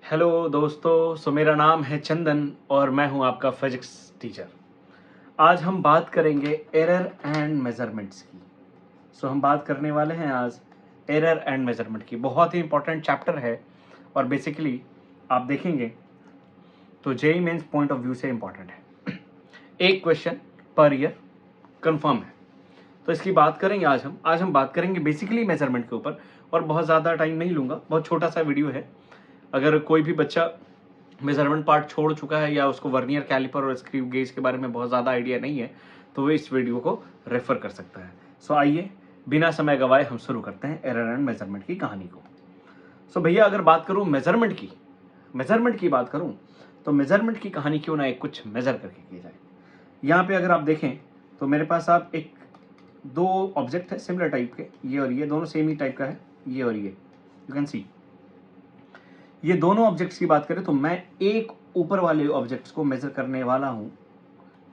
Hello दोस्तों, मेरा नाम है चंदन और मैं हूं आपका फिजिक्स टीचर। आज हम बात करेंगे एरर एंड मेजरमेंट्स की। हम बात करने वाले हैं आज एरर एंड मेजरमेंट की। बहुत ही इंपॉर्टेंट चैप्टर है और बेसिकली आप देखेंगे तो JEE mains point of view से इंपॉर्टेंट है। एक क्वेश्चन पर ईयर कंफर्म है, तो इसकी बात करेंगे आज हम बात करेंगे बेसिकली मेजरमेंट के ऊपर। और बहुत ज़्यादा टाइम नहीं लूँगा, बहुत छोटा सा वीडियो है। अगर कोई भी बच्चा मेजरमेंट पार्ट छोड़ चुका है या उसको वर्नियर कैलिपर और स्क्रू गेज के बारे में बहुत ज़्यादा आइडिया नहीं है, तो वो इस वीडियो को रेफर कर सकता है। आइए बिना समय गवाए हम शुरू करते हैं एरर एंड मेजरमेंट की कहानी को। भैया अगर बात करूँ मेजरमेंट की बात करूँ तो मेजरमेंट की कहानी क्यों ना एक कुछ मेजर करके की जाए। यहाँ पे अगर आप देखें तो मेरे पास आप एक दो ऑब्जेक्ट है सिमिलर टाइप के, ये और ये दोनों सेम ही टाइप का है, ये और ये यू कैन सी। ये दोनों ऑब्जेक्ट्स की बात करें तो मैं एक ऊपर वाले ऑब्जेक्ट्स को मेजर करने वाला हूं।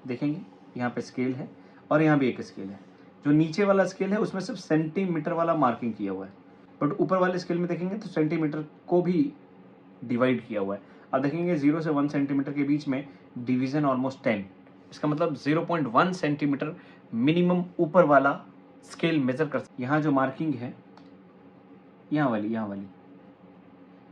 देखेंगे यहाँ पे स्केल है और यहाँ भी एक स्केल है। जो नीचे वाला स्केल है उसमें सिर्फ सेंटीमीटर वाला मार्किंग किया हुआ है, बट ऊपर वाले स्केल में देखेंगे तो सेंटीमीटर को भी डिवाइड किया हुआ है। अब देखेंगे 0 से 1 सेंटीमीटर के बीच में डिवीजन ऑलमोस्ट 10। इसका मतलब 0.1 सेंटीमीटर मिनिमम ऊपर वाला स्केल मेजर कर। यहाँ जो मार्किंग है यहाँ वाली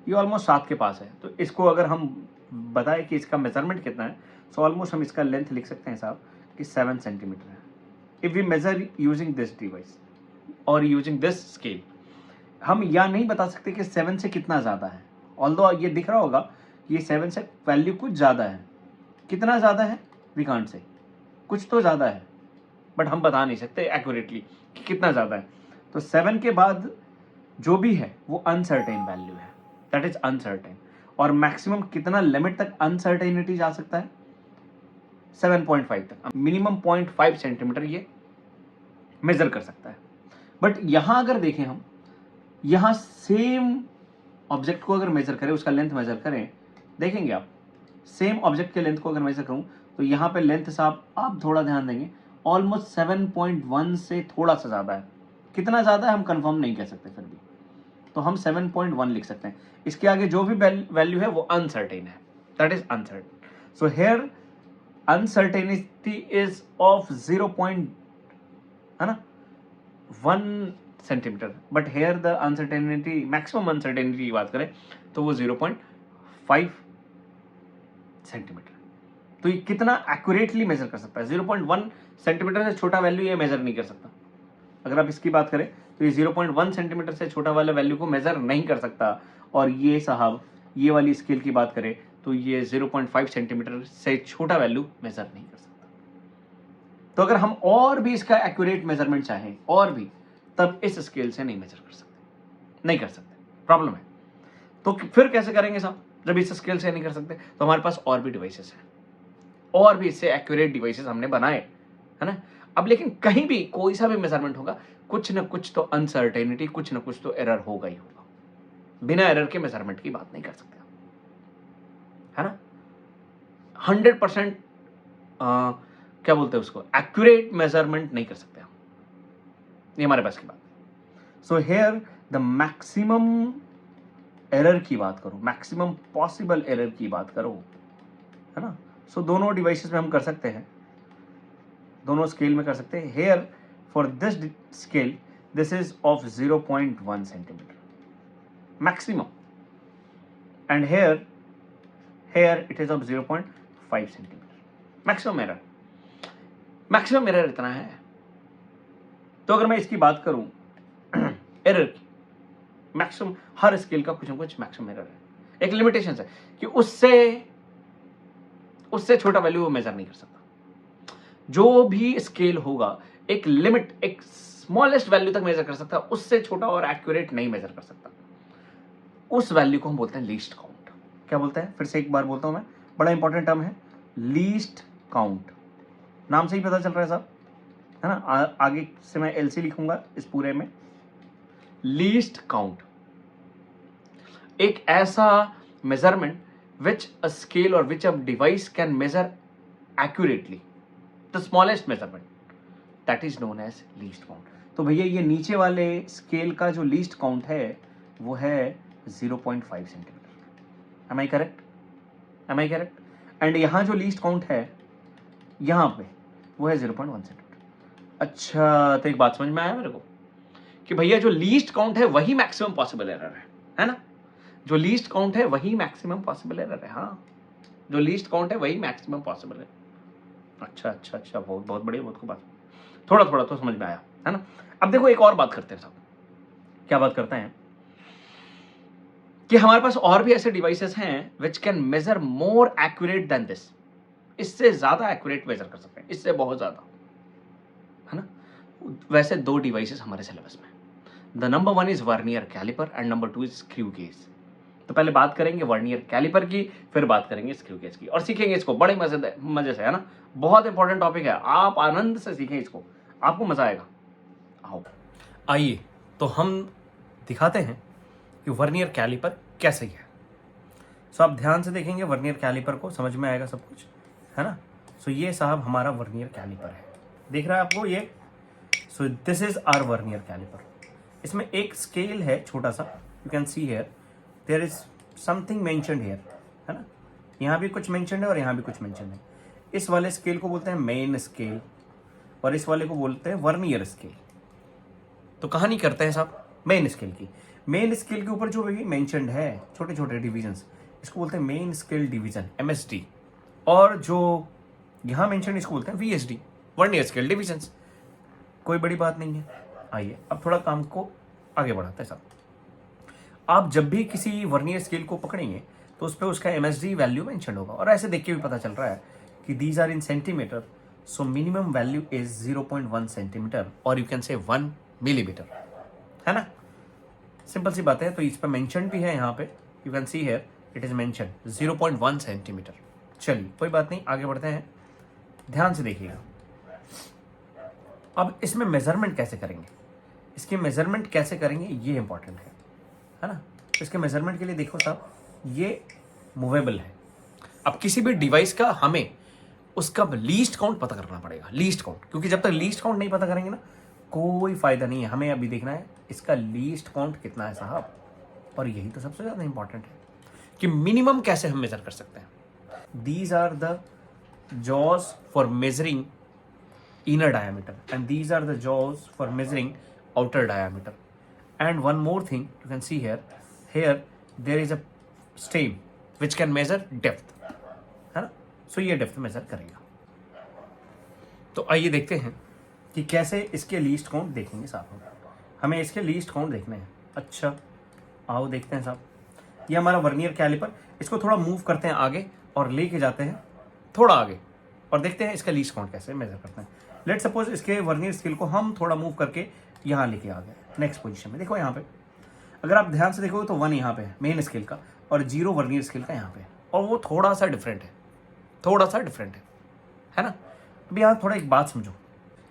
ये ऑलमोस्ट 7 के पास है, तो इसको अगर हम बताएं कि इसका मेजरमेंट कितना है, सो ऑलमोस्ट हम इसका लेंथ लिख सकते हैं साहब कि 7 सेंटीमीटर है। If we measure using this device और यूजिंग दिस स्केल, हम यह नहीं बता सकते कि 7 से कितना ज़्यादा है। ऑल्दो ये दिख रहा होगा ये 7 से वैल्यू कुछ ज़्यादा है, कितना ज़्यादा है वी कांट से, कुछ तो ज़्यादा है बट हम बता नहीं सकते एक्यूरेटली कि कितना ज़्यादा है। तो 7 के बाद जो भी है वो अनसर्टेन वैल्यू है, दैट इज अनसर्टेन। और मैक्सिमम कितना लिमिट तक अनसर्टेनिटी जा सकता है, 7.5 तक। मिनिमम 0.5 सेंटीमीटर ये मेजर कर सकता है। बट यहां अगर देखें हम, यहां सेम ऑब्जेक्ट को अगर मेजर करें, उसका लेंथ मेजर करें, देखेंगे आप सेम ऑब्जेक्ट के लेंथ को अगर मेजर करूं तो यहां पे लेंथ साहब आप थोड़ा ध्यान देंगे ऑलमोस्ट 7.1 से थोड़ा सा ज्यादा है। कितना ज्यादा है हम कंफर्म नहीं कह सकते, फिर भी तो हम 7.1 लिख सकते हैं। इसके आगे जो भी वैल्यू है वो अनसर्टेन है, that is uncertain. So here uncertainty is of 0. है ना 1 centimetre, but here the uncertainty, maximum uncertainty की बात करें तो वो 0.5 सेंटीमीटर। तो ये कितना एक्यूरेटली मेजर कर सकता है, 0.1 सेंटीमीटर से छोटा वैल्यू ये मेजर नहीं कर सकता। अगर आप इसकी बात करें तो ये 0.1 सेंटीमीटर से छोटा वाला वैल्यू को मेजर नहीं कर सकता। और ये साहब ये वाली स्केल की बात करें तो ये 0.5 सेंटीमीटर से छोटा वैल्यू मेजर नहीं कर सकता। तो अगर हम और भी इसका एक्यूरेट मेजरमेंट चाहें और भी, तब इस स्केल से नहीं मेजर कर सकते, नहीं कर सकते, प्रॉब्लम है। तो फिर कैसे करेंगे साहब, जब इस स्केल से नहीं कर सकते तो हमारे पास और भी डिवाइसेस हैं, और भी इससे एक्यूरेट डिवाइसेस हमने बनाए, है ना। अब लेकिन कहीं भी कोई सा भी मेजरमेंट होगा, कुछ ना कुछ तो अनसर्टेनिटी, कुछ ना कुछ तो एरर होगा ही होगा। बिना एरर के मेजरमेंट की बात नहीं कर सकते, है ना। 100% क्या बोलते हैं उसको, एक्यूरेट मेजरमेंट नहीं कर सकते हम, ये हमारे पास की बात। So here the maximum error की बात करो, मैक्सिमम पॉसिबल एरर की बात करो, है ना। सो दोनों डिवाइसेस में हम कर सकते हैं, दोनों स्केल में कर सकते हैं। Here for this scale this is of 0.1 centimetre maximum, and here it is of 0.5 centimetre maximum error. Maximum error इतना है। तो अगर मैं इसकी बात करूं एरर की, मैक्सिमम हर स्केल का कुछ ना कुछ मैक्सिमम एरर है, एक लिमिटेशन है कि उससे छोटा वैल्यू वो मेजर नहीं कर सकता। जो भी स्केल होगा एक लिमिट, एक स्मॉलेस्ट वैल्यू तक मेजर कर सकता है, उससे छोटा और एक्यूरेट नहीं मेजर कर सकता। उस वैल्यू को हम बोलते हैं लीस्ट काउंट। क्या बोलते हैं, फिर से एक बार बोलता हूं मैं, बड़ा इंपॉर्टेंट टर्म है लीस्ट काउंट। नाम से ही पता चल रहा है साहब, है ना। आगे से मैं एलसी लिखूंगा इस पूरे में। लीस्ट काउंट एक ऐसा मेजरमेंट विच अ स्केल और which a device can measure accurately, the smallest measurement, that is known as least count. तो भैया ये नीचे वाले स्केल का जो लीस्ट काउंट है वो है 0.5 centimetre. Am I correct? Am I correct? And यहाँ जो लीस्ट काउंट है यहाँ पे वो है 0.1 सेंटीमीटर। अच्छा, तो एक बात समझ में आया मेरे को कि भैया जो लीस्ट काउंट है वही मैक्सिमम पॉसिबल एरर है ना? जो लीस्ट काउंट है वही मैक्सिमम पॉसिबल एरर है। हाँ, जो लीस्ट काउंट है वही मैक्सिमम पॉसिबल है। अच्छा अच्छा अच्छा, बहुत बहुत बढ़िया, बहुत खूब बात, थोड़ा थोड़ा तो समझ में आया है ना? अब देखो एक और बात करते हैं साहब। क्या बात करते हैं कि हमारे पास और भी ऐसे डिवाइसेस हैं which can measure more accurate then this. इससे ज्यादा एक्यूरेट मेजर कर सकते हैं, इससे बहुत ज्यादा, है ना? वैसे दो डिवाइसेस हमारे सिलेबस में, the number one is vernier calliper and number two is screw gauge. तो पहले बात करेंगे वर्नियर कैलिपर की, फिर बात करेंगे स्क्रू गेज की, और सीखेंगे इसको बड़े मजे से, है ना? बहुत इंपॉर्टेंट टॉपिक है, आप आनंद से सीखें इसको, आपको मजा आएगा। आओ आइए तो हम दिखाते हैं कि वर्नियर कैलिपर कैसे है। सो आप ध्यान से देखेंगे वर्नियर कैलिपर को, समझ में आएगा सब कुछ, है ना? सो ये साहब हमारा वर्नियर कैलिपर है, दिख रहा है आपको ये? So this is our vernier calliper. इसमें एक स्केल है छोटा सा, you can see here, there is something mentioned here, है ना? यहाँ भी कुछ मेंशनड है और यहाँ भी कुछ मेंशनड है। इस वाले स्केल को बोलते हैं मेन स्केल और इस वाले को बोलते हैं वर्नियर स्केल। तो कहानी करते हैं साहब मेन स्केल की। मेन स्केल के ऊपर जो भी मेंशनड है छोटे छोटे डिविजन्स, इसको बोलते हैं मेन स्केल डिवीजन, MSD। और जो यहाँ मेंशन इसको बोलते हैं VSD, वर्नियर स्केल डिविजन्स। कोई बड़ी बात नहीं है। आइए अब थोड़ा काम को आगे बढ़ाते हैं साहब। आप जब भी किसी वर्नियर स्केल को पकड़ेंगे तो उस पर उसका MSD वैल्यू मेंशन होगा, और ऐसे देख के भी पता चल रहा है कि these are in centimetre, so minimum value is 0.1 centimetre और यू कैन से 1 मिलीमीटर, है ना? सिंपल सी बात है। तो इस पर मेंशन भी है, यहाँ पे you can see here it is mention 0.1 centimetre. चलिए कोई बात नहीं, आगे बढ़ते हैं, ध्यान से देखिएगा। अब इसमें मेजरमेंट कैसे करेंगे, इसकी मेजरमेंट कैसे करेंगे ये इंपॉर्टेंट है ना? तो इसके मेजरमेंट के लिए देखो साहब, ये मूवेबल है। अब किसी भी डिवाइस का हमें उसका लीस्ट काउंट पता करना पड़ेगा, लीस्ट काउंट, क्योंकि जब तक लीस्ट काउंट नहीं पता करेंगे ना कोई फायदा नहीं है। हमें अभी देखना है इसका लीस्ट काउंट कितना है साहब, और यही तो सबसे ज्यादा इंपॉर्टेंट है कि मिनिमम कैसे हम मेजर कर सकते हैं। These are the jaws for measuring inner diameter and these are the jaws for measuring outer diameter. And one more thing you can see here there is a stem which can measure depth, है ना? सो ये depth major करेगा। तो आइए देखते हैं कि कैसे इसके लीस्ट काउंट देखेंगे साहब। हमें इसके लीस्ट काउंट देखने हैं। अच्छा आओ देखते हैं साहब, ये हमारा वर्नियर कैलिपर, इसको थोड़ा मूव करते हैं आगे और लेके जाते हैं थोड़ा आगे और देखते हैं इसका लीस्ट काउंट कैसे मेजर करते हैं। लेट सपोज इसके वर्नियर स्केल को हम थोड़ा मूव करके यहाँ लेके आ गए नेक्स्ट पोजीशन में। देखो यहाँ पे अगर आप ध्यान से देखोगे तो 1 यहाँ पे है मेन स्केल का और 0 वर्नियर स्केल का यहाँ पे है, और वो थोड़ा सा डिफरेंट है, थोड़ा सा डिफरेंट है ना? अभी यहाँ थोड़ा एक बात समझो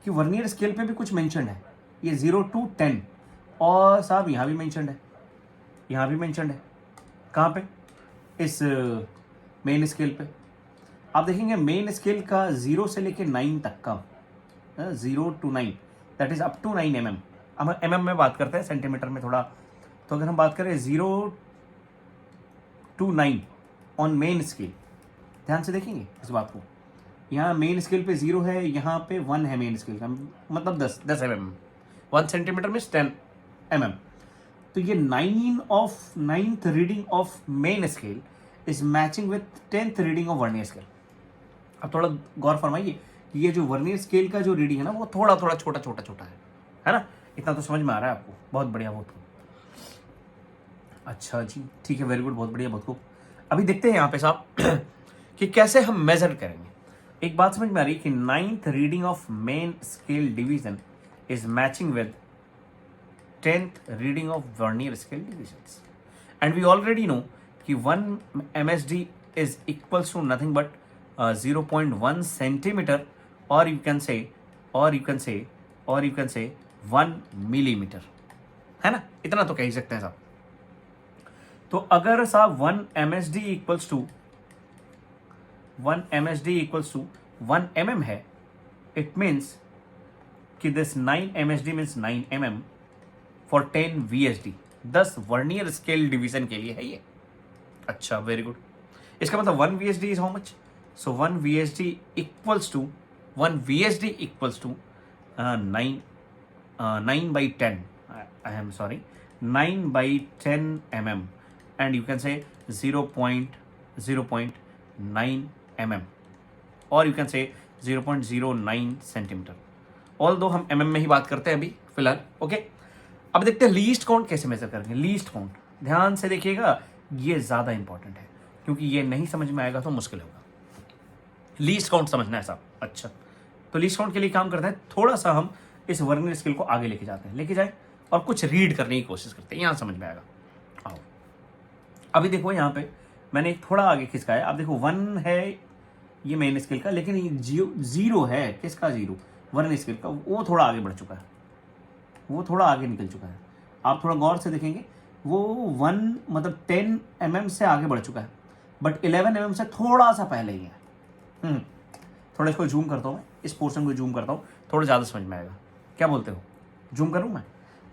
कि वर्नियर स्केल पे भी कुछ मेंशन है, ये 0 to 10, और साहब यहाँ भी मेंशन है, यहाँ भी मेंशन है। कहाँ पे? इस मेन स्केल पे आप देखेंगे मेन स्केल का 0 से लेके 9 तक का, 0 to 9, that is up to 9 mm। हम mm में बात करते हैं, सेंटीमीटर में थोड़ा। तो अगर हम बात करें 0 to 9 ऑन मेन स्केल, ध्यान से देखेंगे इस बात को, यहाँ मेन स्केल पे 0 है, यहाँ पे 1 है मेन स्केल का, मतलब 10 mm, 1 सेंटीमीटर में 10 mm। तो ये 9th reading of main scale is matching with 10th reading of vernier scale. अब थोड़ा गौर फरमाइए, ये जो वर्नियर स्केल का जो रीडिंग है ना वो थोड़ा थोड़ा छोटा है ना? इतना तो समझ में आ रहा है आपको? बहुत बढ़िया, बहुत खूब। अच्छा जी, ठीक है, वेरी गुड, बहुत बढ़िया, बहुत खूब। अभी देखते हैं यहाँ पे साहब कि कैसे हम मेजर करेंगे। एक बात समझ में आ रही है कि 9th reading of main scale division is matching with 10th reading of vernier scale divisions, and we already know कि 1 MSD is equals to nothing but 0.1 centimetre, or you can say 1 millimetre, है ना? इतना तो कह ही सकते हैं साहब। तो अगर साहब 1 MSD इक्वल्स टू 1 mm है, इट मीन्स कि this 9 MSD means 9 mm for 10 VSD, 10 vernier scale division के लिए है ये, अच्छा, वेरी गुड। इसका मतलब 1 VSD is how much? So 1 VSD equals to 9/10, I am sorry, 9/10 mm, and you can say 0.9 mm, or you can say 0.09 centimetre. All दो हम mm में ही बात करते हैं अभी फिलहाल। ओके, अब देखते हैं लीस्ट काउंट कैसे मेजर करेंगे। लीस्ट काउंट ध्यान से देखिएगा, ये ज्यादा इंपॉर्टेंट है, क्योंकि ये नहीं समझ में आएगा तो मुश्किल होगा। लीस्ट काउंट समझना है साहब। अच्छा, तो लीस्ट काउंट के लिए काम करते हैं, थोड़ा सा हम इस वर्नियर स्केल को आगे लेके जाते हैं, लेके जाए और कुछ रीड करने की कोशिश करते हैं, यहां समझ में आएगा। आओ, अभी देखो यहाँ पे मैंने एक थोड़ा आगे खिसकाया। अब देखो 1 है ये मेन स्केल का, लेकिन ये 0 है किसका? 0 वर्नियर स्केल का। वो थोड़ा आगे बढ़ चुका है, वो थोड़ा आगे निकल चुका है। आप थोड़ा गौर से देखेंगे, वो 1 मतलब 10 mm से आगे बढ़ चुका है, बट 11 mm से थोड़ा सा पहले ही है। थोड़ा इसको जूम करता हूँ मैं, इस पोर्शन को जूम करता हूँ, थोड़ा ज़्यादा समझ में आएगा। क्या बोलते हो, जूम करूँ मैं?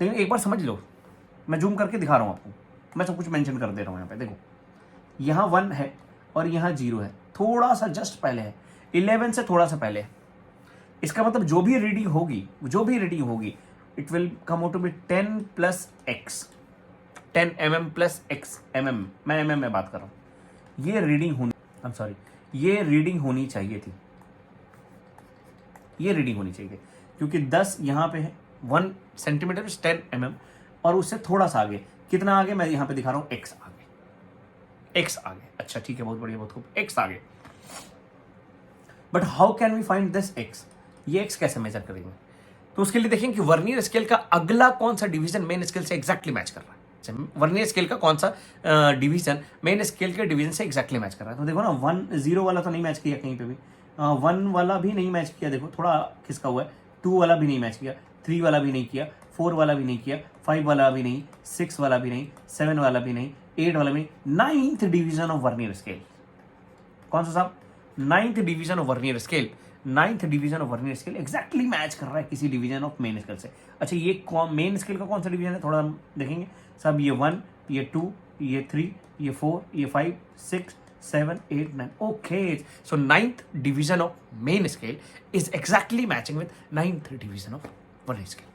लेकिन एक बार समझ लो, मैं जूम करके दिखा रहा हूँ आपको, मैं सब कुछ मेंशन कर दे रहा हूँ यहाँ पे। देखो यहाँ 1 है और यहाँ 0 है, थोड़ा सा जस्ट पहले है, 11 से थोड़ा सा पहले है। इसका मतलब जो भी रीडिंग होगी it will come out to be 10 + x, 10 mm + x mm, मैं mm में बात कर रहा हूँ। ये रीडिंग होनी चाहिए थी, ये रीडिंग होनी चाहिए, क्योंकि 10 यहाँ पे है, 1 सेंटीमीटर 10 mm, और उससे थोड़ा सा आगे कितना आगे मैं यहाँ पे दिखा रहा हूँ, x आगे। अच्छा ठीक है, बहुत बढ़िया, बहुत खूब, x आगे। But how can we find this x? ये x कैसे मेजर करेंगे? तो उसके लिए देखेंगे कि वर्नियर स्केल का अगला कौन सा डिवीजन मेन स्केल से एग्जैक्टली मैच कर रहा है। वर्नियर स्केल का कौन सा डिवीजन मेन स्केल के डिवीजन से एग्जैक्टली मैच कर रहा है। तो देखो ना, 1 0 वाला तो नहीं मैच किया कहीं पे भी, 1 वाला भी नहीं मैच किया, देखो थोड़ा खिसका हुआ है, 2 वाला भी नहीं मैच किया, 3 वाला भी नहीं किया, 4 वाला भी नहीं किया, 5 वाला भी नहीं, 6 वाला भी नहीं, 7 वाला भी नहीं, 8 वाला भी नहीं। 9th division of vernier scale कौन सा साहब? 9th division of vernier scale, 9th division of vernier scale exactly match कर रहा है किसी डिवीजन ऑफ मेन स्केल से। अच्छा, ये मेन स्केल का कौन सा डिवीजन है, थोड़ा हम देखेंगे साहब। ये 1, ये 2, ये 3, ये 4, ये 5, 6, 7, 8, 9। Okay, so 9th division of main scale is exactly matching with 9th division of vernier scale.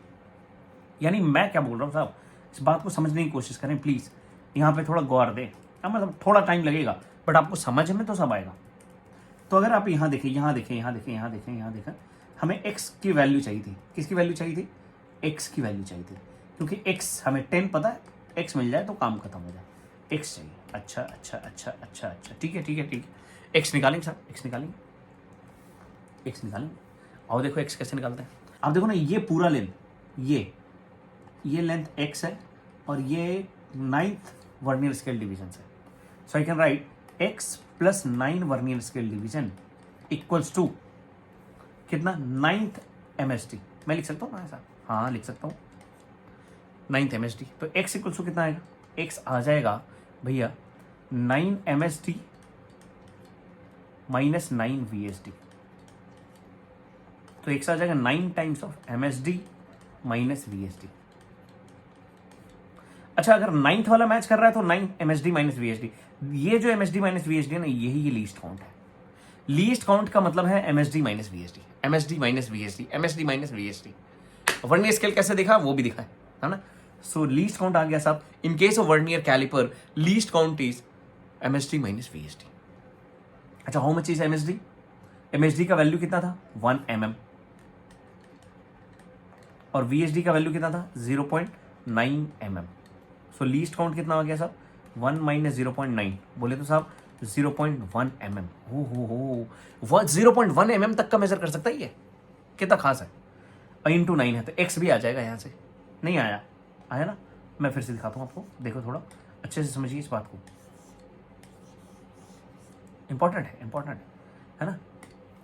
यानी मैं क्या बोल रहा हूँ साहब, इस बात को समझने की कोशिश करें प्लीज, यहाँ पे थोड़ा गौर दें। मतलब थोड़ा टाइम लगेगा, बट आपको समझ में तो सब आएगा। तो अगर आप यहाँ देखें, हमें x की वैल्यू चाहिए थी। किसकी वैल्यू चाहिए थी? x की वैल्यू चाहिए थी, क्योंकि x हमें 10 पता है, x मिल जाए तो काम खत्म हो जाए। x चाहिए। अच्छा, ठीक है। x निकालेंगे साहब, x निकालेंगे। और देखो x कैसे निकालते हैं। आप देखो ना, ये पूरा लेंथ, ये लेंथ x है, और ये 9th वर्नियर स्केल डिवीजन है। So I can write x + 9 vernier scale division equals to कितना? 9th MSD। मैं लिख सकता हूँ ना ऐसा? हाँ, लिख सकता हूँ 9th MSD। तो x इक्वल्स टू कितना आएगा? x आ जाएगा भैया 9 MSD - 9 VSD। तो x आ जाएगा 9 टाइम्स ऑफ MSD - VSD। अच्छा, अगर 9th वाला मैच कर रहा है तो 9 MSD - VSD। ये जो MSD - VSD है ना, यही लीस्ट काउंट है। लीस्ट काउंट का मतलब है MSD - VSD, MSD - VSD, MSD - VSD। Vernier scale कैसे दिखा वो भी दिखा है ना। सो लीस्ट काउंट आ गया साहब। In case of vernier calliper, least count is MSD - VSD। अच्छा, how much is MSD? MSD का वैल्यू कितना था? 1 mm, और VSD का वैल्यू कितना था? 0.9 mm। सो लीस्ट काउंट कितना आ गया साहब? 1 - 0.9 बोले तो साहब 0.1 mm। हो 0.1 mm तक का मेजर कर सकता है ये, कितना खास है। इंटू 9 है तो x भी आ जाएगा यहाँ से। नहीं आया ना? मैं फिर से दिखाता हूँ आपको, देखो थोड़ा अच्छे से समझिए इस बात को। इंपॉर्टेंट है ना।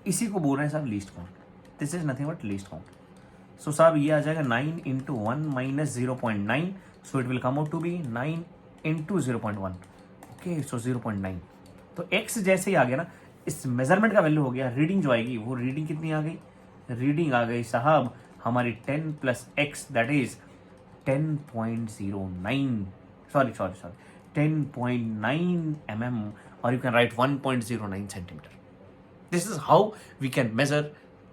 इसी को बोल रहे हैं साहब least count. This is nothing but least count. So साहब ये आ जाएगा 9 × 1 - 0.9, so it will come out to be 9 × 0.1। Okay, so 0.9। तो x जैसे ही आ गया ना, इस मेजरमेंट का वैल्यू हो गया। रीडिंग जो आएगी वो रीडिंग कितनी आ गई? रीडिंग आ गई साहब हमारी 10 + x, that is 10.09, sorry 10.9 mm, or you can write 1.09 centimeter. This is how we can measure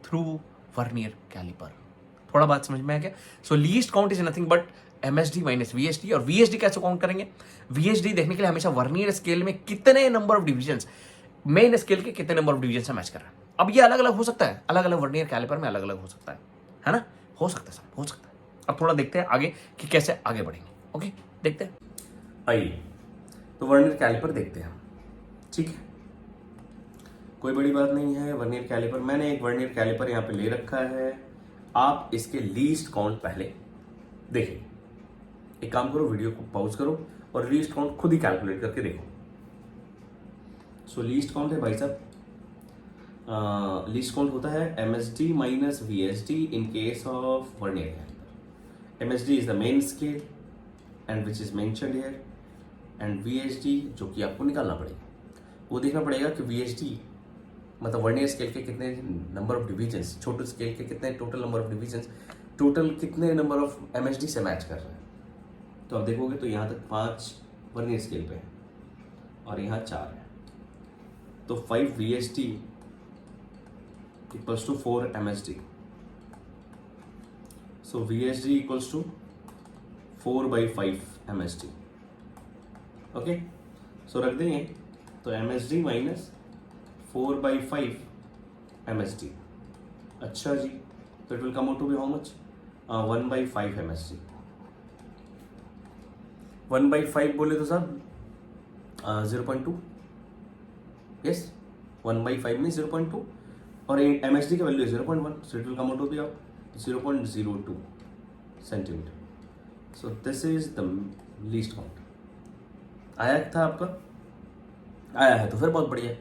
through vernier caliper. थोड़ा बात समझ में आ गया? So least count is nothing but MSD minus VSD, और VSD कैसे काउंट करेंगे? VSD देखने के लिए हमेशा वर्नियर स्केल में कितने number of divisions, main scale के कितने नंबर ऑफ डिविजन से मैच कर रहा है. अब ये अलग अलग हो सकता है, अलग अलग वर्नियर कैलिपर में अलग अलग हो सकता है ना? हो सकता है सर, हो सकता है. अब थोड़ा देखते हैं आगे कि कैसे आगे बढ़ेंगे. ओके, देखते हैं. आइए तो वर्नियर कैलिपर देखते हैं. ठीक है, कोई बड़ी बात नहीं है. वर्नियर कैलिपर, मैंने एक वर्नियर कैलिपर यहाँ पे ले रखा है. आप इसके लीस्ट काउंट पहले देखिए. एक काम करो, वीडियो को पॉज करो और लीस्ट काउंट खुद ही कैलकुलेट करके देखो. सो लीस्ट काउंट है भाई साहब, लीस्ट काउंट होता है MSD minus VSD in case of vernier calliper. MSD is the main scale and which is mentioned here, and VSD जो कि आपको निकालना पड़ेगा. वो देखना पड़ेगा कि VSD मतलब वर्नियर स्केल के कितने नंबर ऑफ डिविजन्स, छोटे स्केल के कितने total number of divisions, total कितने नंबर ऑफ MSD से मैच कर रहा है. तो आप देखोगे तो यहाँ तक 5 वर्नियर स्केल पे है और यहाँ 4 है. तो 5 VSD equals to 4 MSD. So VSD equals to 4/5 MSD. Okay, so रख देंगे तो MSD माइनस 4/5 MSD. अच्छा जी, तो it will come out to be how much? 1/5 MSD. 1/5 बोले तो साहब 0.2. यस, 1/5 में 0.2 और MSD की वैल्यू है 0.1. So it will come out to be 0.02 centimetre. So this is the least count. आया था आपका? आया है तो फिर बहुत बढ़िया.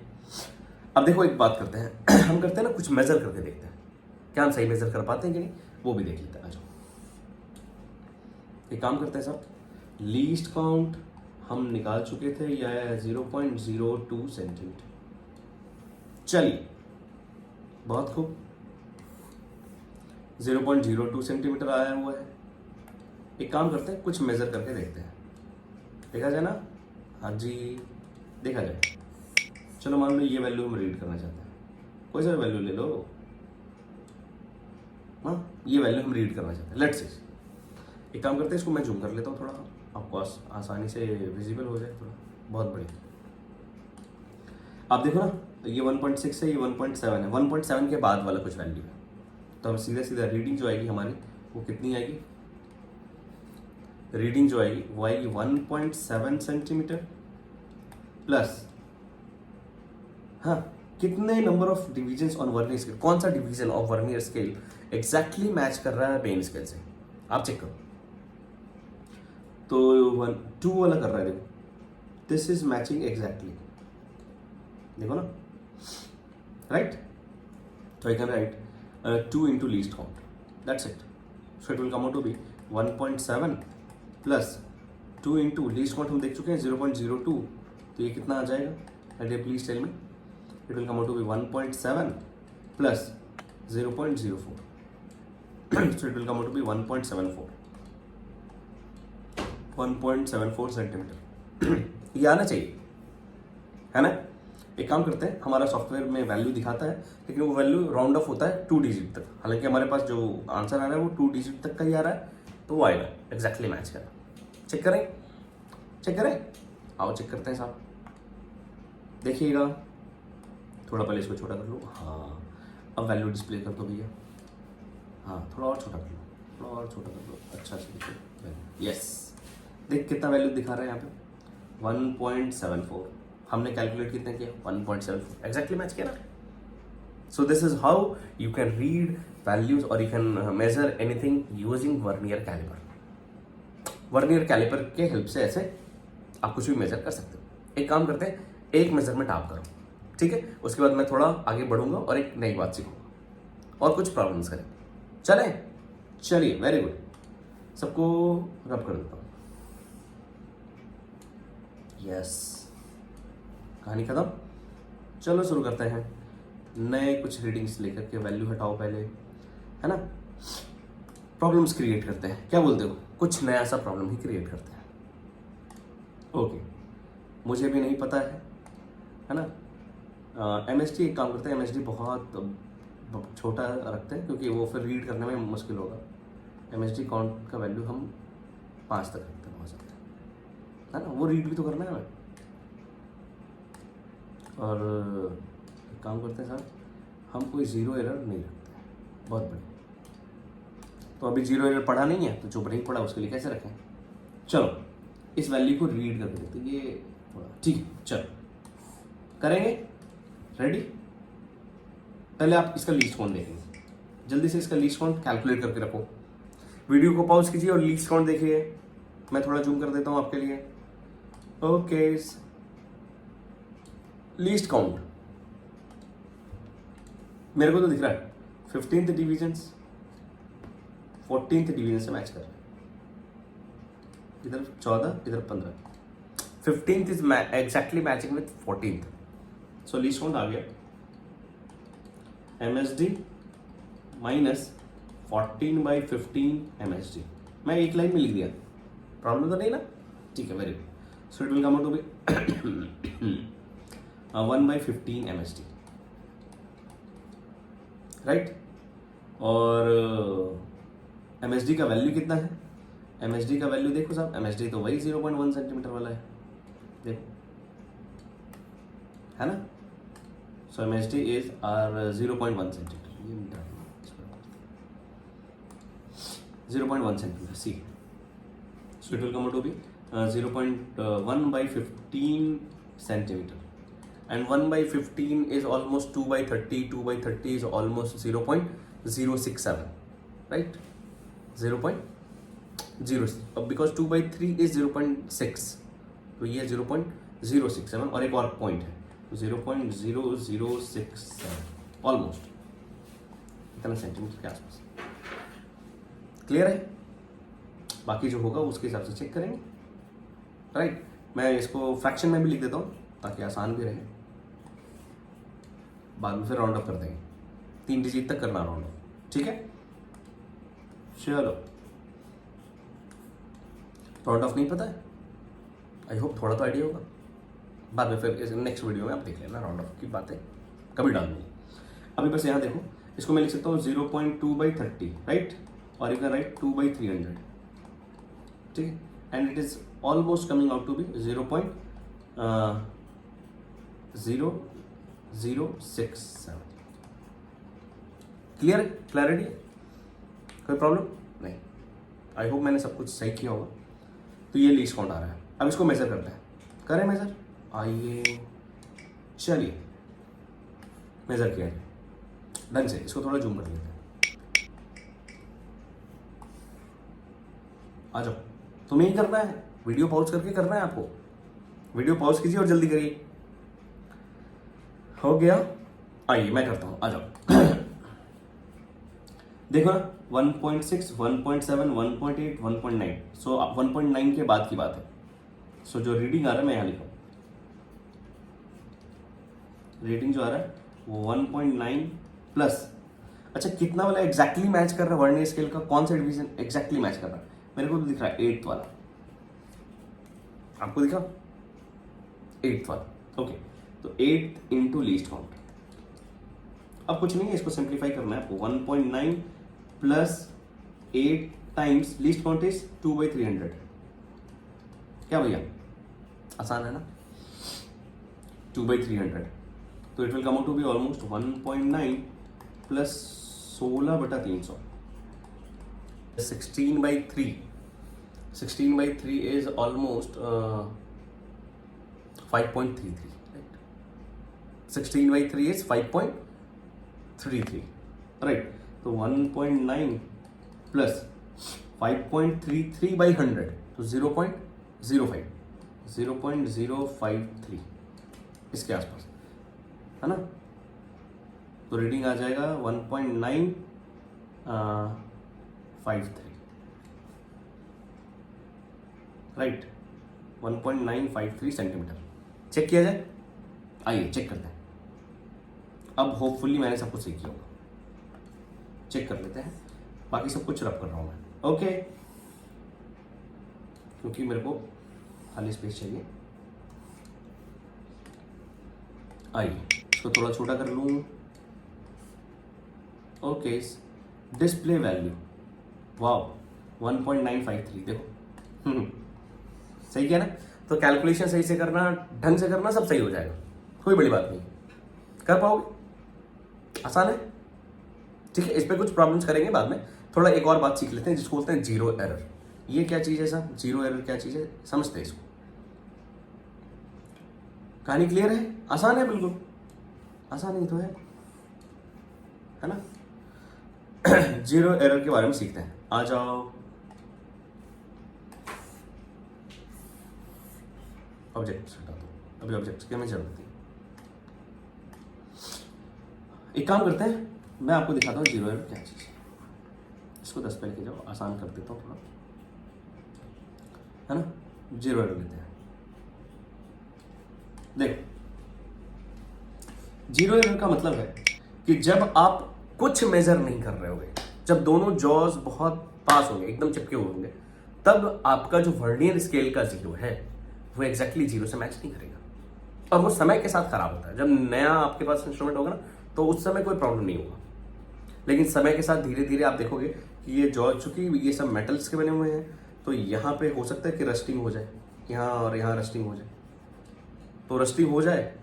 अब देखो एक बात करते हैं हम करते हैं ना, कुछ मेजर करके देखते हैं क्या हम सही मेजर कर पाते हैं कि नहीं, वो भी देख लेते हैं. आ जाओ, एक काम करते हैं साहब. लीस्ट काउंट हम निकाल चुके थे, यह है 0.02 सेंटीमीटर. चलिए, बहुत खूब, 0.02 सेंटीमीटर आया हुआ है. एक काम करते हैं, कुछ मेजर करके देखते हैं. देखा जाए ना? हाँ जी, देखा जाए. चलो मान लो ये वैल्यू हम रीड करना चाहते हैं, कोई सा वैल्यू ले लो. हाँ, ये वैल्यू हम रीड करना चाहते हैं. लेट्स से एक काम करते हैं, इसको मैं जूम कर लेता हूँ थोड़ा, आपको आसानी से विजिबल हो जाए थोड़ा. बहुत बढ़िया. आप देखो ना, तो ये 1.6 है, ये 1.7 है. 1.7 के बाद वाला कुछ वैल्यू है, तो हम सीधा सीधा रीडिंग जो आएगी हमारी वो कितनी आएगी? रीडिंग जो आएगी वो आएगी 1.7 सेंटीमीटर प्लस, हाँ, कितने number of divisions on vernier scale, कौन सा division of vernier scale exactly match कर रहा है मेन स्केल से. आप चेक करो तो 2 वाला कर रहा है. देखो, दिस इज मैचिंग एग्जैक्टली. देखो ना, राइट? तो आई can right 2 into least count. That's it. So it will come out to be 1.7 plus 2 into least count हम देख चुके हैं 0.02. तो ये कितना आ जाएगा? Please tell me. It will come out to be 1.7 plus 0.04. So it will come out to be 1.74. 1.74 centimetre. ये आना चाहिए, है ना? एक काम करते हैं, हमारा सॉफ्टवेयर में वैल्यू दिखाता है लेकिन वो वैल्यू राउंड ऑफ होता है 2 डिजिट तक. हालांकि हमारे पास जो आंसर आ रहा है वो 2 डिजिट तक का ही आ रहा है, तो वो आएगा एग्जैक्टली मैच करें. चेक करें, चेक करें. आओ चेक करते हैं साहब. देखिएगा, थोड़ा पहले इसको छोटा कर लो. हाँ, अब वैल्यू डिस्प्ले कर दो भैया. हाँ, थोड़ा और छोटा कर लो, थोड़ा और छोटा कर लो. अच्छा से देखो. यस, देख कितना वैल्यू दिखा रहा है यहाँ पे? 1.74. हमने कैलकुलेट कितने किया? 1.74. एग्जैक्टली मैच किया ना. So this is how you can read values और you can measure anything using vernier caliper. Vernier caliper के हेल्प से ऐसे आप कुछ भी मेजर कर सकते हो. एक काम करते हैं, एक मेजरमेंट आप करो, ठीक है? उसके बाद मैं थोड़ा आगे बढ़ूंगा और एक नई बात सीखूंगा और कुछ प्रॉब्लम्स करें. चले, चलिए, वेरी गुड. सबको रब कर देता हूँ. यस, कहानी खत्म. चलो शुरू करते हैं. नए कुछ रीडिंग्स लेकर के वैल्यू हटाओ पहले, है ना? प्रॉब्लम्स क्रिएट करते हैं. क्या बोलते हो? कुछ नया सा प्रॉब्लम ही क्रिएट करते हैं. ओके. मुझे भी नहीं पता है ना। MSD एक काम करते हैं, MSD बहुत छोटा रखते हैं क्योंकि वो फिर रीड करने में मुश्किल होगा। MSD काउंट का वैल्यू हम 5 तक रखते हैं, बहुत सकते है ना, वो रीड भी तो करना है हमें। और एक काम करते हैं सर, हम कोई ज़ीरो एरर नहीं रखते हैं, बहुत बढ़िया। तो अभी ज़ीरो एरर पढ़ा नहीं है तो जो नहीं पढ़ा उसके लिए कैसे रखें। चलो इस वैल्यू को रीड करके देखते हैं, ये थोड़ा ठीक है, चलो करेंगे। रेडी? पहले आप इसका लीस्ट काउंट देखेंगे, जल्दी से इसका लीस्ट काउंट कैलकुलेट करके रखो। वीडियो को पॉज कीजिए और लीस्ट काउंट देखिए। मैं थोड़ा जूम कर देता हूं आपके लिए। ओके, लीस्ट काउंट मेरे को तो दिख रहा है 15th डिवीजन 14th डिवीजन से मैच कर रहा है। इधर 14, इधर 15। 15th is exactly matching with 14th। So least count आ गया MSD माइनस 14/15 MSD। मैं एक लाइन में लिख दिया, प्रॉब्लम तो नहीं ना? ठीक है, very good. So it will come out to be 1/15 MSD, right. और MSD का वैल्यू कितना है? MSD का वैल्यू देखो साहब, MSD तो वही 0.1 सेंटीमीटर वाला है, देखो, है ना। So MSD is are 0.1 centimetre, 0.1 centimeter. See, so it will come out to be 0.1/15 centimeter, and 1/15 is almost 2/30. 2/30 is almost 0.067, right? 0.0, because 2/3 is 0.6, तो ये 0.067 और एक और पॉइंट है 0.0067, ऑलमोस्ट इतना सेंटीमीटर के आसपास। क्लियर है? बाकी जो होगा उसके हिसाब से चेक करेंगे, राइट। मैं इसको फ्रैक्शन में भी लिख देता हूँ ताकि आसान भी रहे, बाद में फिर राउंड अप कर देंगे। 3 डिजिट तक करना राउंड अप, ठीक है। चलो, राउंड ऑफ नहीं पता है, आई होप थोड़ा तो आइडिया होगा। बाद में फिर नेक्स्ट वीडियो में आप देख लेना राउंड ऑफ की बातें कभी डाल दूँगी। अभी बस यहाँ देखो, इसको मैं लिख सकता हूँ 0.2/30, राइट, और यू कैन राइट 2/300, ठीक है। And it is almost coming out to be 0.0067। Clear? Clarity? कोई प्रॉब्लम नहीं? आई होप मैंने सब कुछ सही किया होगा। तो ये लीस्ट काउंट आ रहा है, अब इसको मेजर करते हैं। करें मेजर? आइए, चलिए मेजर किया जाए ढंग से। इसको थोड़ा जूम कर लेते हैं, आ जाओ। तुम्हें ही करना है, वीडियो पॉज करके करना है आपको। वीडियो पॉज कीजिए और जल्दी करिए। हो गया? आइए मैं करता हूं, आ जाओ। देखो ना, 1.6, 1.7, 1.8, 1.9। सो 1.9 के बाद की बात है। सो जो रीडिंग आ रहा है मैं यहां लिखा, रीडिंग जो आ रहा है वो 1.9 प्लस, अच्छा कितना वाला एग्जैक्टली मैच कर रहा है वर्नियर स्केल का, कौन सा डिवीजन एग्जैक्टली मैच कर रहा है? मेरे को तो दिख रहा है 8th वाला, आपको दिखा 8th वाला, ओके। तो 8 इंटू लीस्ट काउंट। अब कुछ नहीं है, इसको सिंप्लीफाई करना है आपको। 1.9 plus 8 times least count is 2/300। क्या भैया, आसान है ना? 2/300, तो it will come out to be almost 1.9 plus 16/300, 16/3। 16/3 is almost 5.33, right? 16/3 is 5.33, right? तो 1.9 plus 5.33/100, तो 0.05, 0.053 इसके आसपास, है ना। तो रीडिंग आ जाएगा 1.953, राइट, 1.953 सेंटीमीटर। चेक किया जाए? आइए चेक करते हैं। अब होपफुली मैंने सब कुछ सही किया होगा, चेक कर लेते हैं। बाकी सब कुछ रब कर रहा हूँ मैं, ओके, क्योंकि मेरे को खाली स्पेस चाहिए। आइए इसको थोड़ा छोटा कर लूँ। ओके, डिस्प्ले वैल्यू, वाह 1.953, देखो सही किया ना। तो कैलकुलेशन सही से करना, ढंग से करना, सब सही हो जाएगा, कोई बड़ी बात नहीं, कर पाओगे, आसान है। ठीक है, इस पर कुछ प्रॉब्लम्स करेंगे बाद में। थोड़ा एक और बात सीख लेते हैं जिसको बोलते हैं जीरो एरर। ये क्या चीज़ है सर, जीरो एरर क्या चीज़ है, समझते हैं इसको। कहानी क्लियर है, आसान है, बिल्कुल आसान ही तो है ना। जीरो एरर के बारे में सीखते हैं, आ जाओ। ऑब्जेक्ट हटा दो, अभी ऑब्जेक्ट की हमें जरूरत है। एक काम करते हैं, मैं आपको दिखाता हूँ जीरो एरर क्या चीज़ है। इसको 10 पे लेके जाओ, आसान कर देता हूँ थोड़ा, है ना। जीरो एरर लेते हैं, देखो जीरो एरर का मतलब है कि जब आप कुछ मेजर नहीं कर रहे होंगे, जब दोनों जॉज बहुत पास होंगे, एकदम चिपके हुए होंगे, तब आपका जो वर्नियर स्केल का जीरो है वो एग्जैक्टली जीरो से मैच नहीं करेगा, और वो समय के साथ खराब होता है। जब नया आपके पास इंस्ट्रूमेंट होगा ना, तो उस समय कोई प्रॉब्लम नहीं होगा, लेकिन समय के साथ धीरे धीरे आप देखोगे कि ये जॉज, चूंकि ये सब मेटल्स के बने हुए हैं, तो यहाँ पे हो सकता है कि रस्टिंग हो जाए, यहाँ और यहाँ रस्टिंग हो जाए, तो रस्टिंग हो जाए,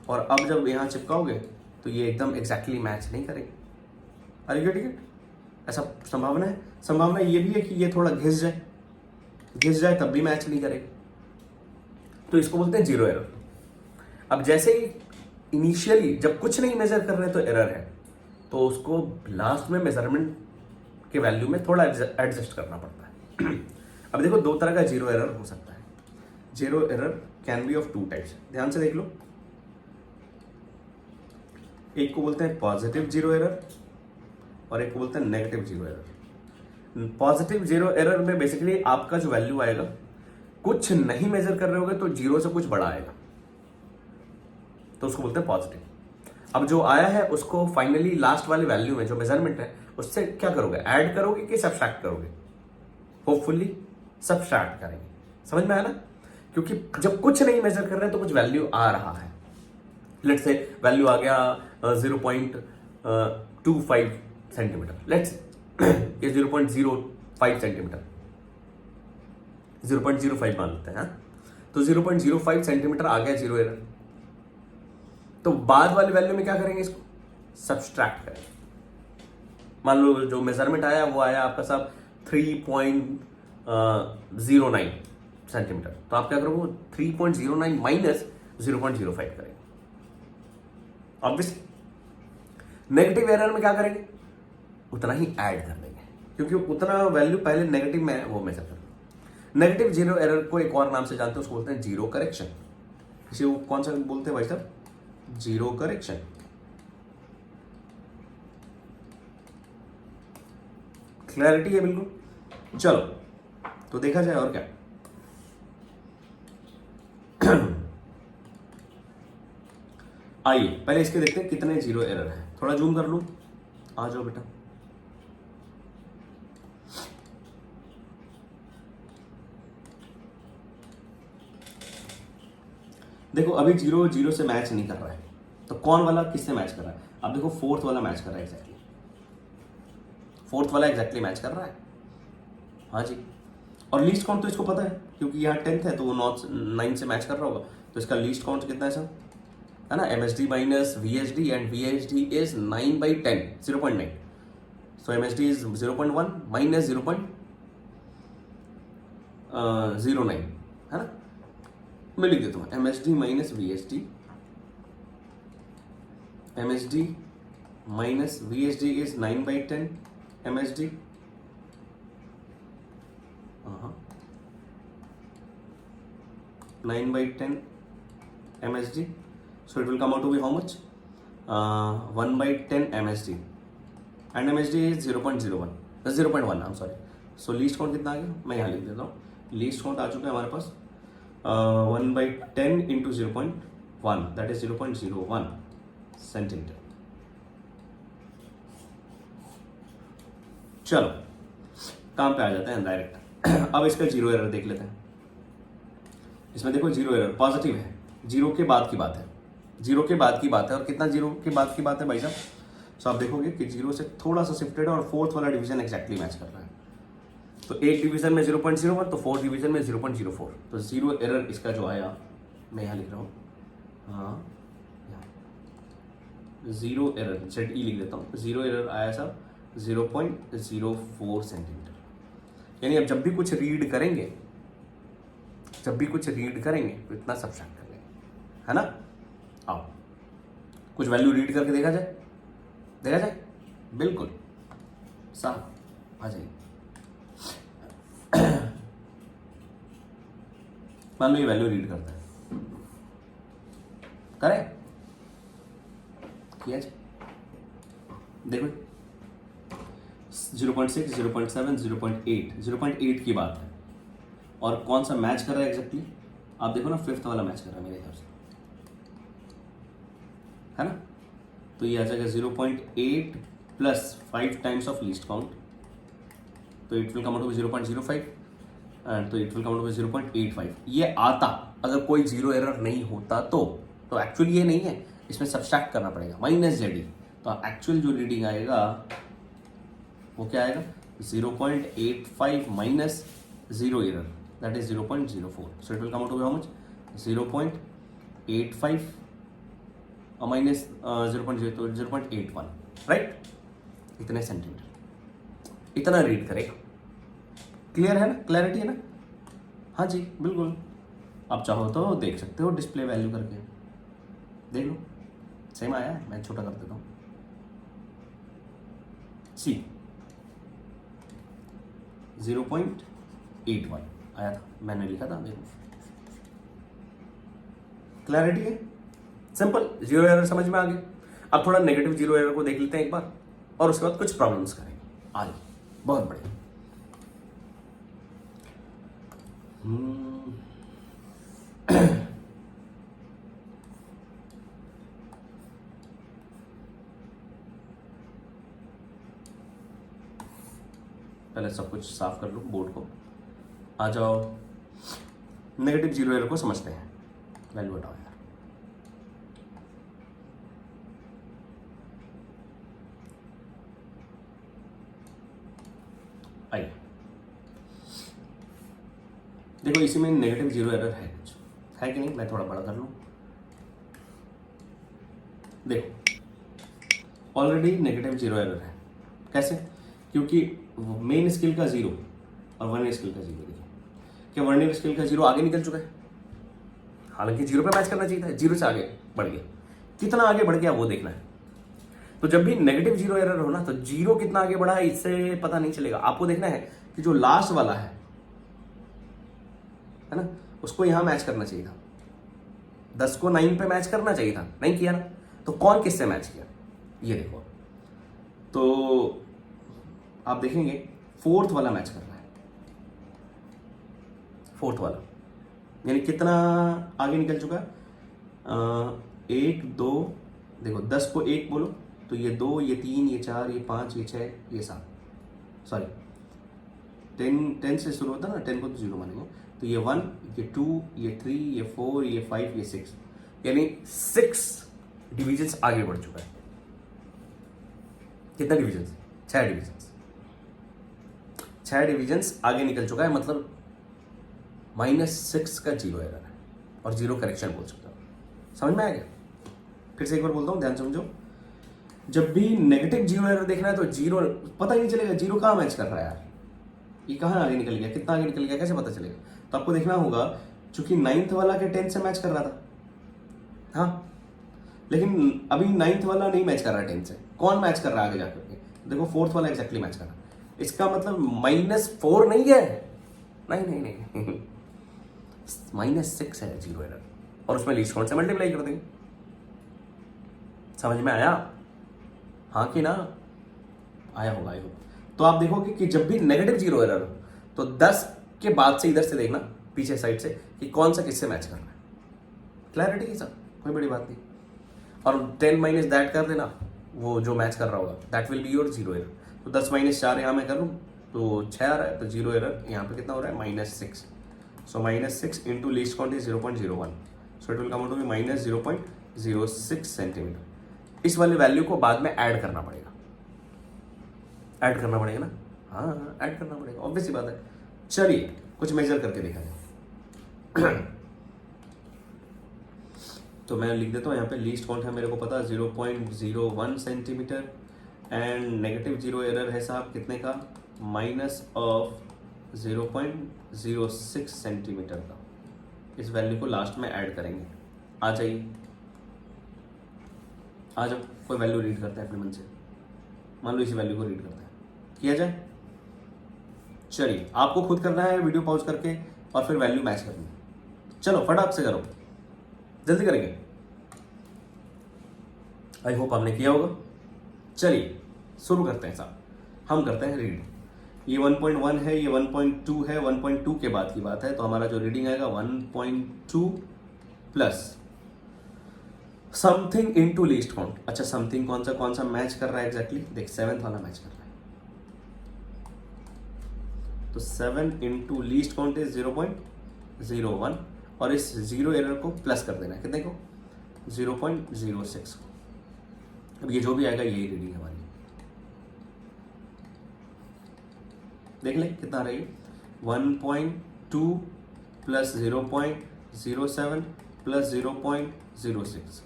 और अब जब यहाँ चिपकाओगे तो ये एकदम एग्जैक्टली मैच नहीं करेगी। अरे ठीक है, ऐसा संभावना है। संभावना ये भी है कि ये थोड़ा घिस जाए तब भी मैच नहीं करेगी, तो इसको बोलते हैं जीरो एरर। अब जैसे ही इनिशियली जब कुछ नहीं मेजर कर रहे तो एरर है, तो उसको लास्ट में मेजरमेंट के वैल्यू में थोड़ा एडजस्ट करना पड़ता है। अब देखो, दो तरह का जीरो एरर हो सकता है। Zero error can be of two types, ध्यान से देख लो। एक को बोलते हैं पॉजिटिव जीरो एरर और एक को बोलते हैं negative zero error. Positive zero error में बेसिकली आपका जो वैल्यू आएगा, कुछ नहीं मेजर कर रहे होगे तो जीरो से कुछ बड़ा आएगा, तो उसको बोलते हैं पॉजिटिव। अब जो आया है उसको फाइनली लास्ट वाली वैल्यू में जो मेजरमेंट है उससे क्या करोगे, ऐड करोगे कि सब्ट्रैक्ट करोगे? होपफुली सब्ट्रैक्ट करेंगे। समझ में आया ना, क्योंकि जब कुछ नहीं मेजर कर रहे हैं तो कुछ वैल्यू आ रहा है। लेट्स से वैल्यू आ गया 0.25 सेंटीमीटर, लेट्स ये 0.05 सेंटीमीटर, 0.05 मान लेते हैं, तो 0.05 सेंटीमीटर आ गया जीरो एरर। तो बाद वाली वैल्यू में क्या करेंगे, इसको सब्ट्रैक्ट करेंगे। मान लो जो मेजरमेंट आया वो आया आपका साहब 3.09 सेंटीमीटर, तो आप क्या करोगे, 3.09 माइनस 0.05 करेंगे। ऑब्वियसली नेगेटिव एरर में क्या करेंगे, उतना ही ऐड कर देंगे, क्योंकि उतना वैल्यू पहले नेगेटिव में है वो मेजर कर। नेगेटिव जीरो एरर को एक और नाम से जानते हैं, उसको बोलते हैं जीरो करेक्शन। इसे वो कौन सा बोलते हैं भाई साहब, जीरो करेक्शन। क्लैरिटी है बिल्कुल। चलो तो देखा जाए और क्या। आइए पहले इसके देखते हैं कितने जीरो एरर है। थोड़ा जूम कर लूं, आ जाओ बेटा। देखो अभी जीरो जीरो से मैच नहीं कर रहा है, तो कौन वाला किससे मैच कर रहा है? अब देखो फोर्थ वाला मैच कर रहा है एग्जैक्टली, फोर्थ वाला एग्जैक्टली मैच कर रहा है। हाँ जी, और लीस्ट काउंट तो इसको पता है, क्योंकि यहाँ 10th है तो वो 9 से मैच कर रहा होगा, तो इसका लीस्ट काउंट कितना है सर, है ना, MSD minus VHD and VHD is 9/10, 0.9, so MSD is 0.1 minus 0.09, है ना। मैं लिख देता हूँ MSD minus VHD, MSD minus VHD is 9/10 MSD, 9/10 MSD, so it will come out to be how much, 1/10 MSD, and MSD is 0.01, 0.1, I'm sorry. So least count कितना आ गया, मैं यहाँ लिख देता हूँ, least count आ चुका है हमारे पास 1/10 into 0.1, that is 0.01 सेंटीमीटर। चलो काम पे आ जाते हैं डायरेक्ट। अब इसका जीरो एरर देख लेते हैं। इसमें देखो जीरो एरर पॉजिटिव है, जीरो के बाद की बात है, जीरो के बाद की बात है। और कितना जीरो के बाद की बात है भाई साहब? सो आप देखोगे कि जीरो से थोड़ा सा शिफ्टेड है और फोर्थ वाला डिवीजन एक्जैक्टली मैच कर रहा है। तो एक डिवीजन में 0.01, तो फोर्थ डिवीजन में 0.04। तो जीरो एरर इसका जो आया, मैं यहाँ लिख रहा हूँ, हाँ जीरो एरर ZE लिख देता हूँ। जीरो एरर आया साहब 0.04 सेंटीमीटर। यानी अब जब भी कुछ रीड करेंगे तो इतना सब्सट्रैक्ट कर लेंगे, है ना? आओ कुछ वैल्यू रीड करके देखा जाए, बिल्कुल साहब आ जाइए। मान लो ये वैल्यू रीड करता है, करें किया जाए, देखो 0.6, 0.7, 0.8 की बात है। और कौन सा मैच कर रहा है एग्जैक्टली? आप देखो ना, फिफ्थ वाला मैच कर रहा है मेरे हिसाब से, है ना? तो ये आ जाएगा 0.8 plus 5 times of least count, तो it will come out to 0.05 and तो it will come out to 0.85। ये आता अगर कोई जीरो एरर नहीं होता तो एक्चुअली ये नहीं है, इसमें सब्सट्रैक्ट करना पड़ेगा -ZE। तो एक्चुअल जो रीडिंग आएगा वो क्या आएगा? 0.85 minus zero error, that is 0.04। So it will come out to how much? 0.85 minus 0.81, right? इतने सेंटीमीटर, इतना रीड करेगा। क्लियर है ना? क्लैरिटी है ना? हाँ जी बिल्कुल। आप चाहो तो देख सकते हो डिस्प्ले वैल्यू करके, देख लो सेम आया है। मैं छोटा कर देता हूँ। सी 0.81 आया था, मैंने लिखा था, देखो क्लैरिटी है, सिंपल। जीरो एरर समझ में आ गया। अब थोड़ा नेगेटिव जीरो एरर को देख लेते हैं एक बार, और उसके बाद कुछ प्रॉब्लम्स करेंगे। आइए, बहुत बढ़िया। पहले सब कुछ साफ कर लो बोर्ड को। आ जाओ, नेगेटिव जीरो एरर को समझते हैं। वैल्यू हटाओ यार। आइए देखो, इसी में नेगेटिव जीरो एरर है, कुछ है कि नहीं? मैं थोड़ा बड़ा कर लूँ। देखो ऑलरेडी नेगेटिव जीरो एरर है। कैसे? क्योंकि मेन स्केल का जीरो और वर्नियर स्केल का जीरो, देखिए क्या वर्नियर स्केल का जीरो आगे निकल चुका है, हालांकि जीरो पे मैच करना चाहिए था, जीरो से आगे बढ़ गया। कितना आगे बढ़ गया वो देखना है। तो जब भी नेगेटिव जीरो एरर हो ना, तो जीरो कितना आगे बढ़ा है इससे पता नहीं चलेगा। आपको देखना है कि जो लास्ट वाला है ना, उसको यहां मैच करना चाहिए था। 10 को 9 पे मैच करना चाहिए था, नहीं किया ना। तो कौन किससे मैच किया ये देखो। तो आप देखेंगे फोर्थ वाला मैच कर रहा है, फोर्थ वाला, यानी कितना आगे निकल चुका है? 1 2, देखो 10 को 1 बोलो तो ये 2, ये 3, ये 4, ये 5, ये 6, ये 7, सॉरी 10 से शुरू होता है ना, 10 को तो 0 मानेंगे। तो ये 1, ये 2, ये 3, ये 4, ये 5, ये 6, यानी 6 डिविजन्स आगे बढ़ चुका है। कितना डिविजन्स? 6 डिविजन्स, 6 डिविजन्स आगे निकल चुका है। मतलब -6 का जीरो एरर है, और जीरो करेक्शन बोल सकता हूँ। समझ में आ गया? फिर से एक बार बोलता हूँ, ध्यान समझो। जब भी नेगेटिव जीरो एरर देखना है तो जीरो पता ही नहीं चलेगा, जीरो कहाँ मैच कर रहा है यार, ये कहाँ आगे निकल गया, कितना आगे निकल गया, कैसे पता चलेगा? तो आपको देखना होगा, चूंकि 9th वाला के 10 से मैच कर रहा था, हाँ, लेकिन अभी 9th वाला नहीं मैच कर रहा है 10 से। कौन मैच कर रहा है आगे जाकर के? देखो फोर्थ वाला एक्जैक्टली मैच कर रहा है। इसका मतलब -4 नहीं है, नहीं -6 है जीरो एरर, और उसमें लीस्ट काउंट से मल्टीप्लाई कर देंगे। समझ में आया? हाँ कि ना? आया होगा, आया होगा। तो आप देखोगे कि जब भी नेगेटिव जीरो एरर हो तो 10 के बाद से इधर से देखना, पीछे साइड से, कि कौन सा किससे मैच कर रहा है। क्लैरिटी की सब, कोई बड़ी बात नहीं। और 10 माइनस दैट कर देना, वो जो मैच कर रहा होगा, that will be your zero error. तो 10 - 4 यहाँ मैं कर लूँ तो 6 आ रहा है, तो जीरो एरर यहाँ पे कितना हो रहा है? -6। So -6 into least count is 0.01। So it will come out to be minus 0.06 centimetre. इस वाले वैल्यू को बाद में ऐड करना पड़ेगा, ऐड करना पड़ेगा ना, हाँ ऐड करना पड़ेगा, ऑब्वियस सी बात है। चलिए कुछ मेजर करके देखा जाए। तो मैं लिख देता हूँ यहाँ पे लीस्ट काउंट है मेरे को पता 0.01 centimetre and negative zero error है साहब कितने का, माइनस ऑफ 0.06 सेंटीमीटर का। इस वैल्यू को लास्ट में ऐड करेंगे। आ जाइए, आ जाओ, कोई वैल्यू रीड करता है अपने मन से, मान लो इसी वैल्यू को रीड करता है, किया जाए। चलिए आपको खुद करना है वीडियो पॉज करके और फिर वैल्यू मैच करनी है। चलो फटाक से करो, जल्दी करेंगे। आई होप आपने किया होगा। चलिए शुरू करते हैं साहब, हम करते हैं रीड। ये 1.1 है, ये 1.2 है, 1.2 के बाद की बात है, तो हमारा जो रीडिंग आएगा 1.2 plus something into least count. अच्छा समथिंग कौन सा मैच कर रहा है एग्जैक्टली, देख 7th वाला मैच कर रहा है, तो 7 इंटू लीस्ट काउंट इज 0.01 और इस जीरो एरर को प्लस कर देना है कितने को, 0.06 को। अब ये जो भी आएगा यही रीडिंग हमारी, देख ले कितना आ रही है, 1.2 plus 0.07 plus 0.06,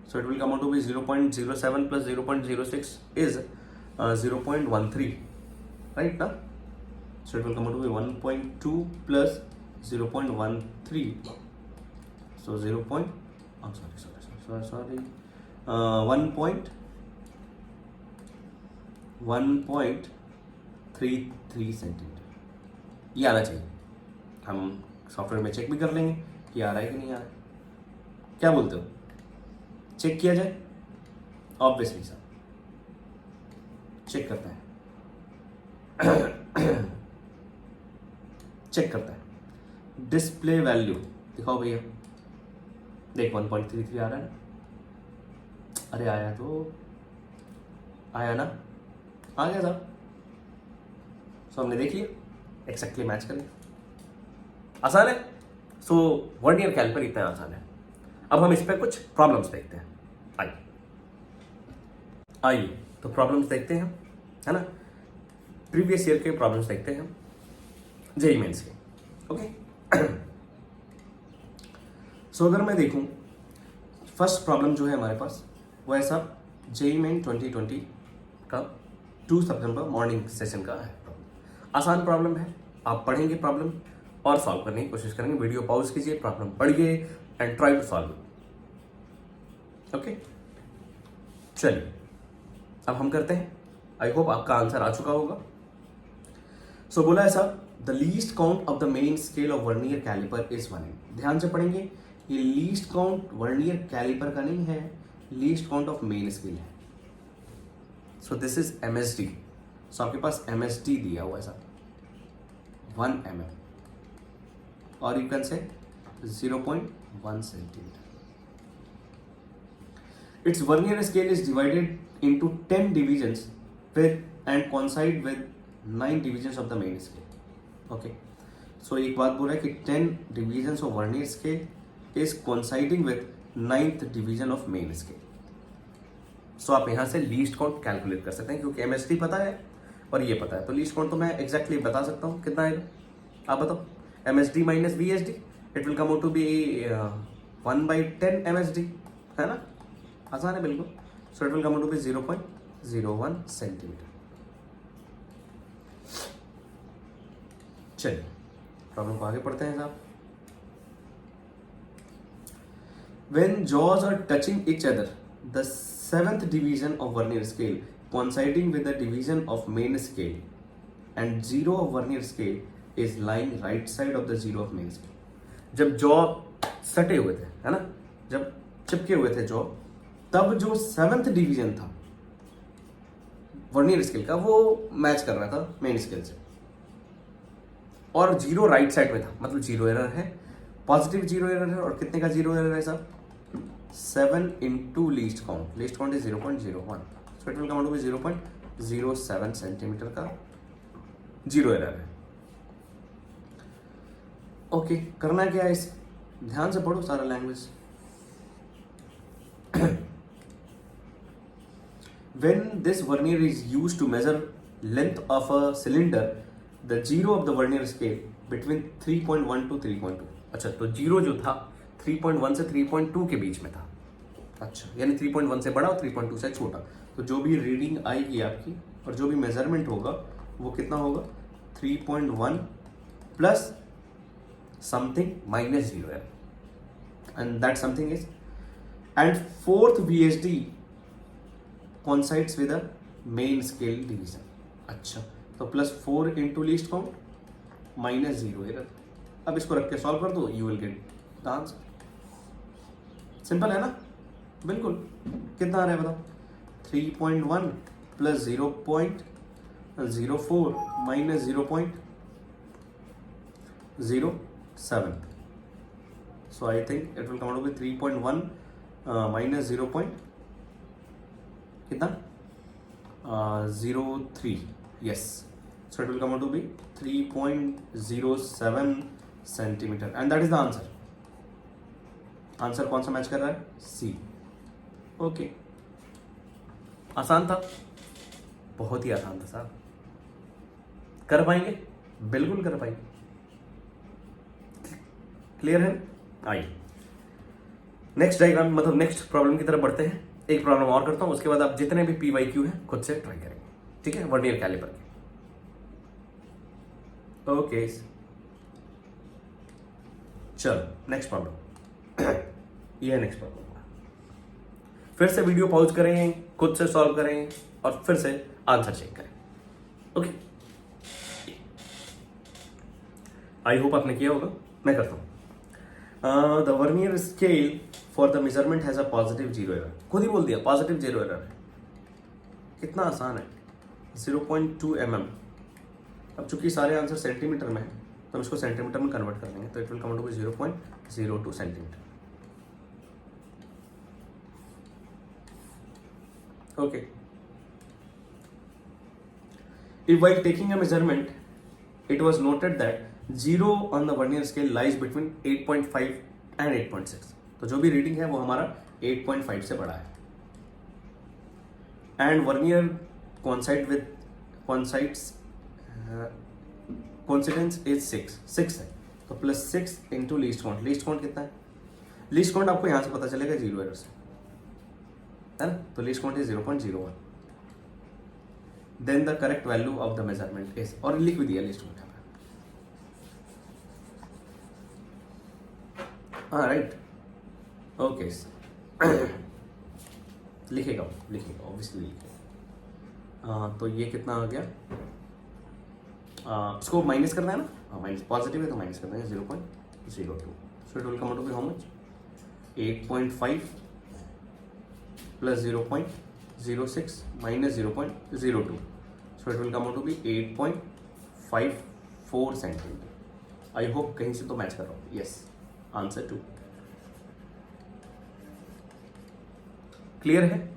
so it will come out to be 0.07 plus 0.06 is 0.13, right now? So it will come out to be 1.2 plus 0.13, so 0. I'm sorry. 1.33 centimetre ये आना चाहिए। हम सॉफ्टवेयर में चेक भी कर लेंगे कि आ रहा है कि नहीं आ रहा है, क्या बोलते हो, चेक किया जाए? ऑब्वियसली सर चेक करता है। चेक करता है, डिस्प्ले वैल्यू दिखाओ भैया, देख 1.33 आ रहा है ना, अरे आया तो आया ना, आ गया साहब। सो हमने देख लिया, एक्जैक्टली मैच कर लिया, आसान है। सो वर्नियर कैलिपर इतना आसान है। अब हम इस पर कुछ प्रॉब्लम्स देखते हैं, आइए तो प्रॉब्लम्स देखते हैं हम, है ना, प्रीवियस ईयर के प्रॉब्लम्स देखते हैं हम, जेईई मेंस के। ओके सो अगर मैं देखूं फर्स्ट प्रॉब्लम जो है हमारे पास वो है साहब जेईई मेन 2020 का 2 सितंबर मॉर्निंग सेशन का है प्रॉब्लम। आसान प्रॉब्लम है, आप पढ़ेंगे प्रॉब्लम और सॉल्व करने की कोशिश करेंगे। वीडियो पॉज कीजिए, प्रॉब्लम पढ़िए and try to solve. Okay चलिए अब हम करते हैं। आई होप आपका आंसर आ चुका होगा। सो बोला है साहब the least count of the main scale of vernier calliper is 1। ध्यान से पढ़ेंगे, ये लीस्ट काउंट वर्नियर कैलिपर का नहीं है, least count of main scale है। So this is MSD। So आपके पास MSD दिया हुआ है साहब 1 mm और यू कैन से 0.1 centimetre. Its vernier scale is divided into 10 divisions with and coincide with 9 divisions of the main scale. Okay. So एक बात बोल रहा है कि 10 divisions of vernier scale is coinciding with 9th division of main scale. So आप यहाँ से least count calculate कर सकते हैं क्योंकि MSD पता है और ये पता है, तो least count तो मैं exactly बता सकता हूँ कितना आएगा। आप बताओ, MSD minus VSD, it will come out to be 1/10 MSD, है ना, आसान है बिल्कुल। So it will come out to be 0.01 centimetre. चलिए प्रॉब्लम को आगे पढ़ते हैं साहब। When jaws are touching each other, the 7th division of vernier scale coinciding with the division of main scale and 0 of vernier scale is lying right side of the 0 of main scale. जब jaw सटे हुए थे, है ना, जब चिपके हुए थे जॉ, तब जो 7th डिवीजन था वर्नियर स्केल का वो मैच कर रहा था मेन स्केल से और 0 राइट साइड में था, मतलब 0 एरर है, पॉजिटिव 0 एरर है। और कितने का 0 एरर है साहब, 7 into least count is 0.01, so it will come out to be 0.07 centimetre का 0 एरर है। ओके करना क्या है इस ध्यान से पढ़ो सारा language. When this vernier is used to measure length of a cylinder, the zero of the vernier scale between 3.1 to 3.2। अच्छा, तो जीरो जो था 3.1 से 3.2 के बीच में था। अच्छा, यानी 3.1 से बड़ा और 3.2 से छोटा। तो जो भी रीडिंग आएगी आपकी और जो भी मेजरमेंट होगा वो कितना होगा, 3.1 प्लस समथिंग माइनस 0 है, and that something is, and fourth VSD coincides with a main scale division। अच्छा, तो +4 इंटू लीस्ट काउंट -0 एरर। अब इसको रख के सॉल्व कर दो, you will get the answer. Simple है ना, बिल्कुल। कितना आ रहा है बताओ, 3.1 plus 0.04 minus 0.07। So I think it will come out with 3.1 minus 0. कितना, 0.3, yes, so it will come out to be 3.07 centimetre, and that is the answer. Answer कौन सा मैच कर रहा है, सी। ओके, आसान था, बहुत ही आसान था साहब। कर पाएंगे, बिल्कुल कर पाएंगे। क्लियर है, आइए नेक्स्ट डायग्राम, मतलब नेक्स्ट प्रॉब्लम की तरफ बढ़ते हैं। एक प्रॉब्लम और करता हूं, उसके बाद आप जितने भी PYQ हैं खुद से ट्राई करेंगे, ठीक है, वर्नियर कैलिपर के। ओके, चलो नेक्स्ट प्रॉब्लम। ये है नेक्स्ट प्रॉब्लम। फिर से वीडियो पॉज करें, खुद से सॉल्व करें और फिर से आंसर चेक करें। ओके, आई होप आपने किया होगा, मैं करता हूं। The vernier scale for the measurement has a positive 0 error. खुद ही बोल दिया पॉजिटिव 0 एरर है, कितना आसान है, 0.2 mm। अब चूंकि सारे आंसर सेंटीमीटर में है तो हम इसको सेंटीमीटर में कन्वर्ट कर लेंगे, तो it will come to 0.02 centimetre. Okay, if while taking a measurement it was noted that 0 on the vernier scale lies between 8.5 and 8.6, तो जो भी रीडिंग है वो हमारा 8.5 से बड़ा है, एंड वर्नियर कोइंसिडेंस इज 6 है, तो +6 into least count. Least count कितना है, लीस्ट काउंट आपको यहां से पता चलेगा 0 एरर से, है ना, तो least count is 0.01। Then the correct value of the measurement is, और लिख भी दिया लीस्ट काउंट यहाँ पे। हाँ राइट, ओके, लिखेगा ऑब्वियसली लिखेगा। तो ये कितना आ गया, इसको माइनस करना है ना, हाँ माइनस, पॉजिटिव है तो माइनस कर देंगे 0.02। So it will come out to be how much, 8.5 plus 0.06 minus 0.02, so it will come out to be 8.54 centimetre. I hope कहीं से तो मैच कर रहा हूँ, यस, आंसर 2। क्लियर है,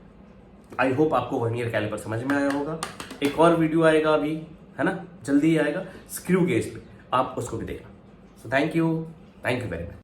आई होप आपको वर्नियर कैलिपर समझ में आया होगा। एक और वीडियो आएगा अभी, है ना, जल्दी ही आएगा, स्क्रू गेज पे, आप उसको भी देखना। So thank you very much.